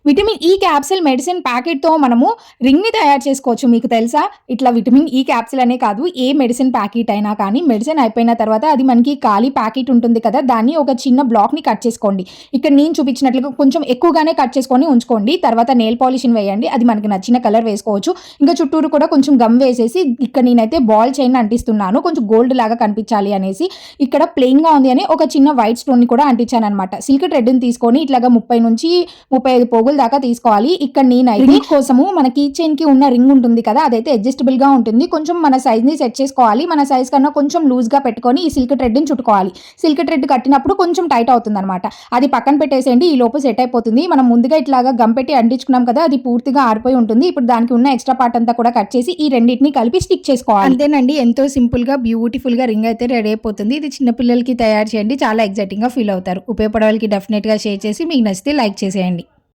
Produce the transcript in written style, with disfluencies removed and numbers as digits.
Vitamin E capsule medicine ప్యాకెట్‌తో మనము రింగ్‌ని తయారు చేసుకోవచ్చు. మీకు తెలుసా? ఇట్లా విటమిన్ ఈ క్యాప్సిల్ అనే కాదు, ఏ మెడిసిన్ ప్యాకెట్ అయినా కానీ మెడిసిన్ అయిపోయిన తర్వాత అది మనకి ఖాళీ ప్యాకెట్ ఉంటుంది కదా! దాన్ని ఒక చిన్న బ్లాక్‌ని కట్ చేసుకోండి. ఇక్కడ నేను చూపించినట్లుగా కొంచెం ఎక్కువగానే కట్ చేసుకొని ఉంచుకోండి. తర్వాత నెయిల్ పాలిష్‌ని వేయండి. అది మనకి నచ్చిన కలర్ వేసుకోవచ్చు. ఇంకా చుట్టూరు కూడా కొంచెం గమ్ వేసేసి ఇక్కడ నేనైతే బాల్ చైన్ అంటిస్తున్నాను. కొంచెం గోల్డ్ లాగా కనిపించాలి అనేసి. ఇక్కడ ప్లెయిన్‌గా ఉంది అని ఒక చిన్న వైట్ స్టోన్‌ని కూడా అంటించాననమాట. సిల్క్ థ్రెడ్‌ని తీసుకొని ఇట్లాగా 30-35 పోగులు దాకా తీసుకోవాలి. ఇక్కడ నేనైతే రింగ్ కోసము మన కీ చైన్‌కి ఉన్న రింగ్ ఉంటుంది కదా! అదైతే అడ్జస్టబుల్‌గా ఉంటుంది. కొంచెం మన సైజ్‌ని సెట్ చేసుకోవాలి. మన సైజ్ కన్నా కొంచెం లూజ్‌గా పెట్టుకొని ఈ సిల్క్ థ్రెడ్‌ని చుట్టుకోవాలి. సిల్క్ థ్రెడ్ కట్టినప్పుడు కొంచెం టైట్ అవుతుందనమాట. అది పక్కన పెట్టేసేయండి. ఈ లోపు సెట్ అయిపోతుంది. మనం ముందుగా ఇట్లాగా గమ్ పెట్టి అంటించుకున్నాం కదా! అది పూర్తిగా ఆరిపోయి ఉంటుంది. ఇప్పుడు దానికి ఉన్న ఎక్స్‌ట్రా పార్ట్ అంతా కూడా కట్ చేసి ఈ రెండిటిని కలిపి స్టిక్ చేసుకోవాలి. అంతేనండి. ఎంతో సింపుల్‌గా బ్యూటిఫుల్‌గా రింగ్ అయితే రెడీ అయిపోతుంది. ఇది చిన్న పిల్లలకి తయారు చేయండి. చాలా ఎక్సైటింగ్‌గా ఫీల్ అవుతారు. ఉపయోగపడే వాళ్ళకి డెఫినెట్‌గా షేర్ చేసి మీకు నచ్చితే లైక్ చేసేయండి.